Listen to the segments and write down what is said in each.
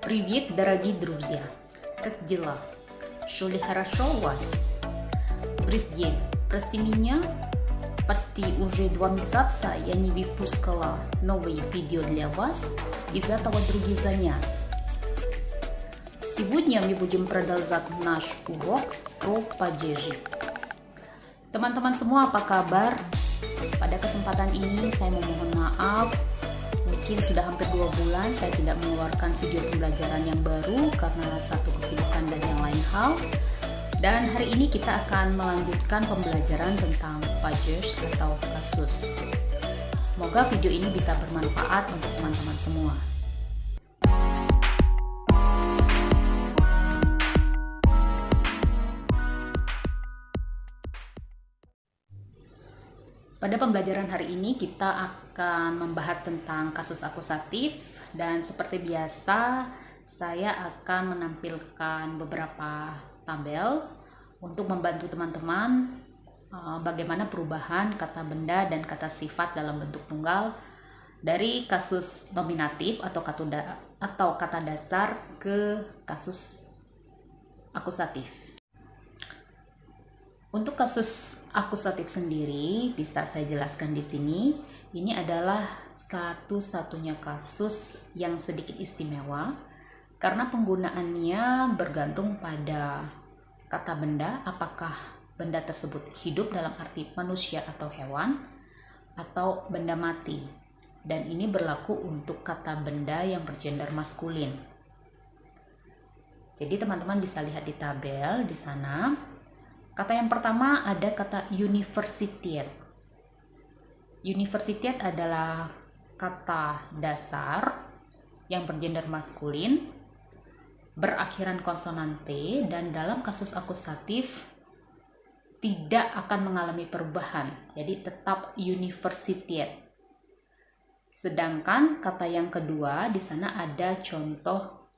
Привет, дорогие друзья! Как дела? Шо ли хорошо у вас? Прежде, прости меня, почти уже 2 месяца я не выпускала новые видео для вас, из-за этого других занятий. Сегодня мы будем продолжать наш урок про падежи. Teman-teman semua, apa kabar? Pada kesempatan ini saya memohon maaf, mungkin sudah hampir 2 bulan saya tidak mengeluarkan video pembelajaran yang baru karena satu kesibukan dan yang lain hal. Dan hari ini kita akan melanjutkan pembelajaran tentang pages atau kasus. Semoga video ini bisa bermanfaat untuk teman-teman semua. Pada pembelajaran hari ini kita akan membahas tentang kasus akusatif, dan seperti biasa saya akan menampilkan beberapa tabel untuk membantu teman-teman bagaimana perubahan kata benda dan kata sifat dalam bentuk tunggal dari kasus nominatif atau kata dasar ke kasus akusatif. Untuk kasus akusatif sendiri bisa saya jelaskan di sini. Ini adalah satu-satunya kasus yang sedikit istimewa karena penggunaannya bergantung pada kata benda, apakah benda tersebut hidup dalam arti manusia atau hewan atau benda mati. Dan ini berlaku untuk kata benda yang bergender maskulin. Jadi teman-teman bisa lihat di tabel di sana. Kata yang pertama ada kata universitet. Universitet adalah kata dasar yang bergender maskulin, berakhiran konsonan T, dan dalam kasus akusatif tidak akan mengalami perubahan. Jadi tetap universitet. Sedangkan kata yang kedua di sana ada contoh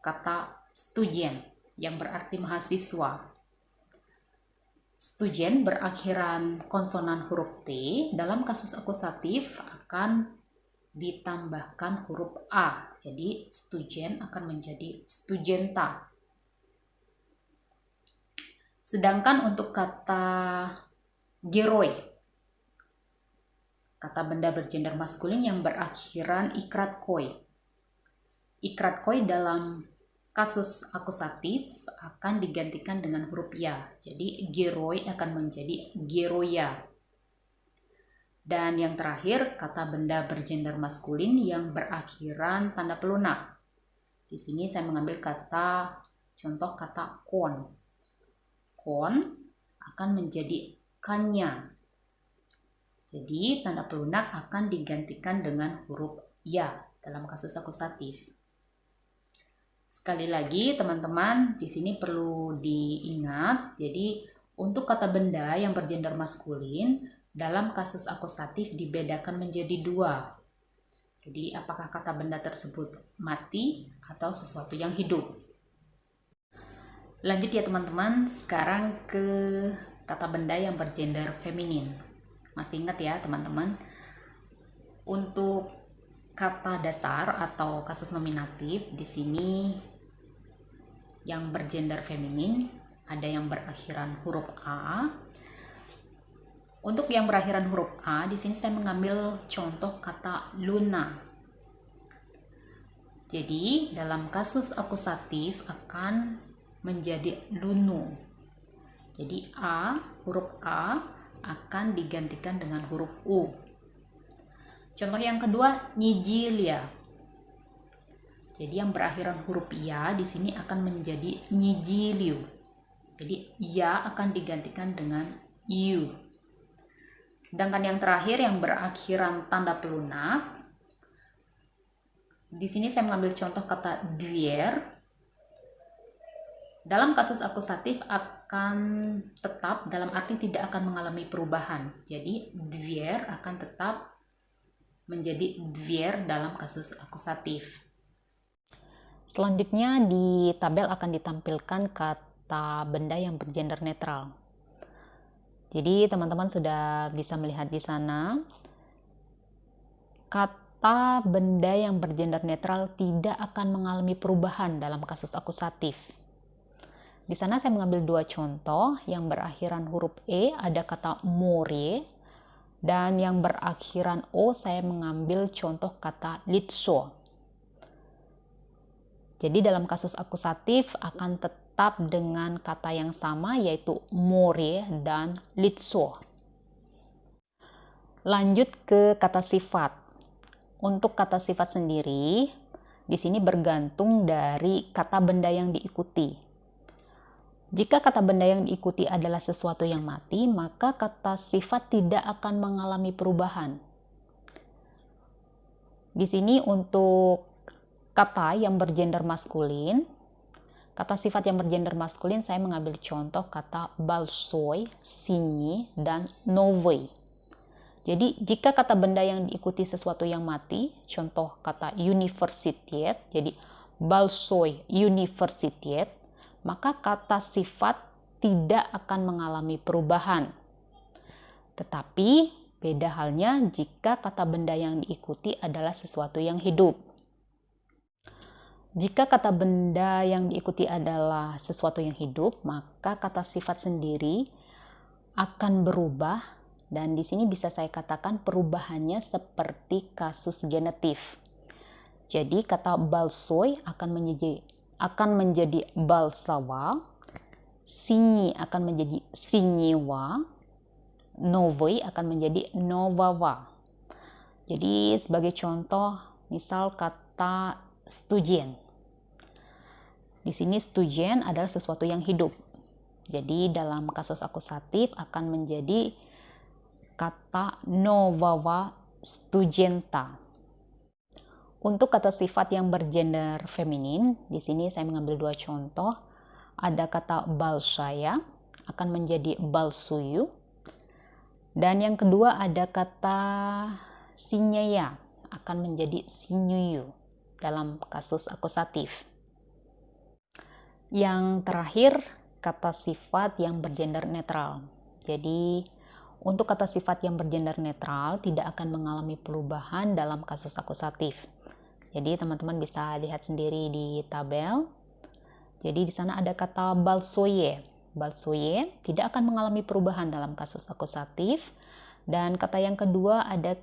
kata student yang berarti mahasiswa. Student berakhiran konsonan huruf T, dalam kasus akusatif akan ditambahkan huruf A. Jadi student akan menjadi studenta. Sedangkan untuk kata geroi, kata benda bergender maskulin yang berakhiran ikrat koi. Ikrat koi dalam kasus akusatif akan digantikan dengan huruf ya. Jadi geroi akan menjadi geroya. Dan yang terakhir kata benda bergender maskulin yang berakhiran tanda pelunak. Di sini saya mengambil contoh kata kon. Kon akan menjadi kanya. Jadi tanda pelunak akan digantikan dengan huruf ya dalam kasus akusatif. Sekali lagi teman-teman, di sini perlu diingat, jadi untuk kata benda yang bergender maskulin dalam kasus akusatif dibedakan menjadi 2. Jadi apakah kata benda tersebut mati atau sesuatu yang hidup. Lanjut ya teman-teman, sekarang ke kata benda yang bergender feminin. Masih ingat ya teman-teman? Untuk kata dasar atau kasus nominatif di sini yang bergender feminin ada yang berakhiran huruf A. Untuk yang berakhiran huruf A di sini saya mengambil contoh kata Luna. Jadi dalam kasus akusatif akan menjadi Lunu. Jadi huruf A akan digantikan dengan huruf U. Contoh yang kedua, Nyijilia. Jadi yang berakhiran huruf ya di sini akan menjadi Nyijiliu. Jadi ya akan digantikan dengan iu. Sedangkan yang terakhir yang berakhiran tanda pelunak. Di sini saya mengambil contoh kata dvier. Dalam kasus akusatif akan tetap dalam arti tidak akan mengalami perubahan. Jadi dvier akan tetap menjadi dvier dalam kasus akusatif. Selanjutnya di tabel akan ditampilkan kata benda yang bergender netral. Jadi teman-teman sudah bisa melihat di sana kata benda yang bergender netral tidak akan mengalami perubahan dalam kasus akusatif. Di sana saya mengambil dua contoh. Yang berakhiran huruf E ada kata more, dan yang berakhiran O saya mengambil contoh kata litso. Jadi dalam kasus akusatif akan tetap dengan kata yang sama, yaitu more dan litso. Lanjut ke kata sifat. Untuk kata sifat sendiri, di sini bergantung dari kata benda yang diikuti. Jika kata benda yang diikuti adalah sesuatu yang mati, maka kata sifat tidak akan mengalami perubahan. Di sini untuk kata yang bergender maskulin, kata sifat yang bergender maskulin, saya mengambil contoh kata balsoy, sinyi, dan novy. Jadi jika kata benda yang diikuti sesuatu yang mati, contoh kata universitet, jadi balsoy universitet, maka kata sifat tidak akan mengalami perubahan. Tetapi beda halnya jika kata benda yang diikuti adalah sesuatu yang hidup. Jika kata benda yang diikuti adalah sesuatu yang hidup, maka kata sifat sendiri akan berubah. Dan di sini bisa saya katakan perubahannya seperti kasus genetif. Jadi kata balsoy akan menjadi balsawa, sinyi akan menjadi sinyiwa, novy akan menjadi novawa. Jadi sebagai contoh, misal kata studien. Di sini studien adalah sesuatu yang hidup. Jadi dalam kasus akusatif akan menjadi kata novava studenta. Untuk kata sifat yang bergender feminin, di sini saya mengambil dua contoh. Ada kata balsaya akan menjadi balsuyu, dan yang kedua ada kata sinyaya akan menjadi sinyuyu dalam kasus akusatif. Yang terakhir, kata sifat yang bergender netral. Jadi untuk kata sifat yang bergender netral tidak akan mengalami perubahan dalam kasus akusatif. Jadi teman-teman bisa lihat sendiri di tabel. Jadi di sana ada kata balsoye. Balsoye tidak akan mengalami perubahan dalam kasus akusatif. Dan kata yang kedua ada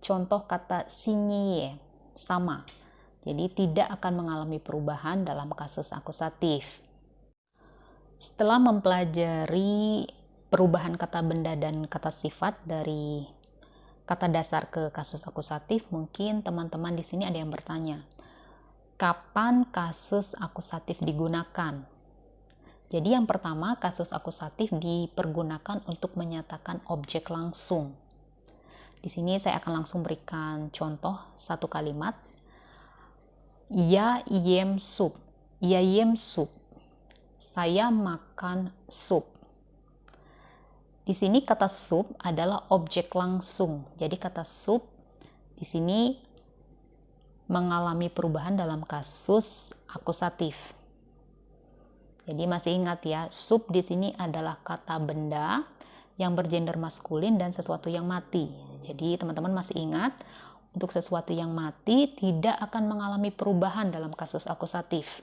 contoh kata sinyeye, sama. Jadi tidak akan mengalami perubahan dalam kasus akusatif. Setelah mempelajari perubahan kata benda dan kata sifat dari kata dasar ke kasus akusatif, mungkin teman-teman di sini ada yang bertanya, kapan kasus akusatif digunakan? Jadi yang pertama, kasus akusatif dipergunakan untuk menyatakan objek langsung. Di sini saya akan langsung berikan contoh satu kalimat. Ya yem sup. Ya yem sup. Saya makan sup. Di sini kata sup adalah objek langsung. Jadi kata sup di sini mengalami perubahan dalam kasus akusatif. Jadi masih ingat ya, sup di sini adalah kata benda yang bergender maskulin dan sesuatu yang mati. Jadi teman-teman masih ingat, untuk sesuatu yang mati tidak akan mengalami perubahan dalam kasus akusatif.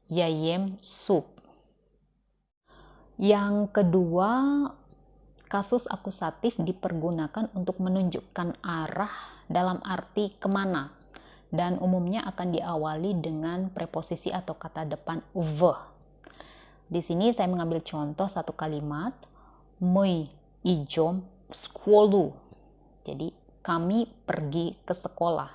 Yayem sup. Yang kedua, kasus akusatif dipergunakan untuk menunjukkan arah dalam arti kemana, dan umumnya akan diawali dengan preposisi atau kata depan v. Di sini saya mengambil contoh satu kalimat, my ijom skolu. Jadi kami pergi ke sekolah.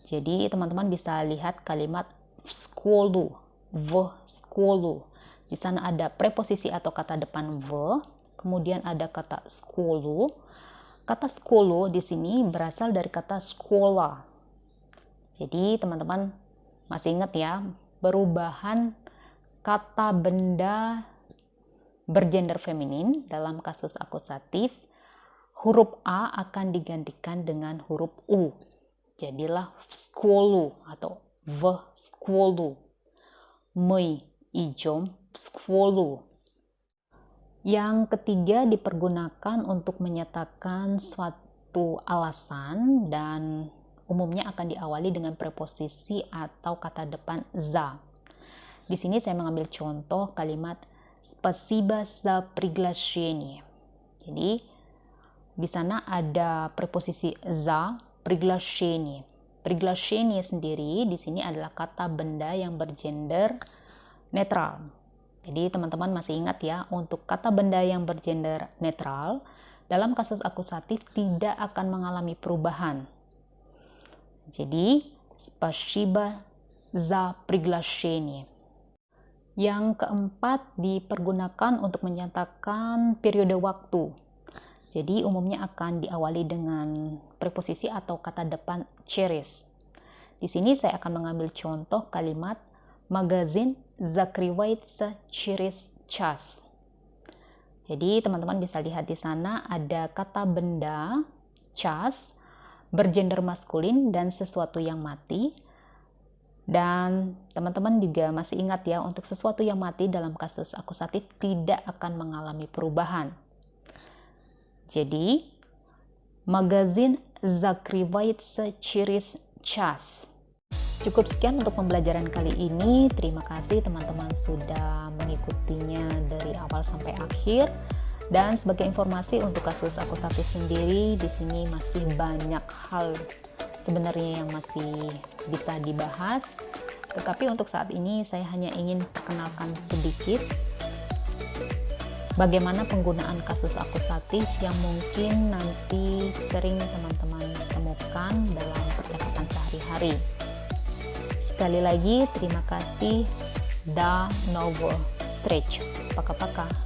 Jadi teman-teman bisa lihat kalimat skolu, v skolu. Di sana ada preposisi atau kata depan v. Kemudian ada kata skolu. Kata skolu di sini berasal dari kata sekolah. Jadi teman-teman masih ingat ya, perubahan kata benda bergender feminin dalam kasus akusatif, huruf A akan digantikan dengan huruf U. Jadilah skolu atau v skolu. My ijom skolu. Yang ketiga dipergunakan untuk menyatakan suatu alasan dan umumnya akan diawali dengan preposisi atau kata depan za. Di sini saya mengambil contoh kalimat spasiba za приглашение. Jadi di sana ada preposisi za, приглашение. Приглашение sendiri di sini adalah kata benda yang bergender netral. Jadi teman-teman masih ingat ya, untuk kata benda yang bergender netral, dalam kasus akusatif tidak akan mengalami perubahan. Jadi, spasiba za приглашение. Yang keempat dipergunakan untuk menyatakan periode waktu. Jadi, umumnya akan diawali dengan preposisi atau kata depan через. Di sini saya akan mengambil contoh kalimat magazin закрывается через час. Jadi teman-teman bisa lihat di sana ada kata benda час bergender maskulin dan sesuatu yang mati. Dan teman-teman juga masih ingat ya, untuk sesuatu yang mati dalam kasus akusatif tidak akan mengalami perubahan. Jadi magazin закрывается через час. Cukup sekian untuk pembelajaran kali ini. Terima kasih teman-teman sudah mengikutinya dari awal sampai akhir. Dan sebagai informasi untuk kasus akusatif sendiri, di sini masih banyak hal sebenarnya yang masih bisa dibahas. Tetapi untuk saat ini saya hanya ingin perkenalkan sedikit bagaimana penggunaan kasus akusatif yang mungkin nanti sering teman-teman temukan dalam percakapan sehari-hari. Sekali lagi, terima kasih. До новых встреч. Пока-пока.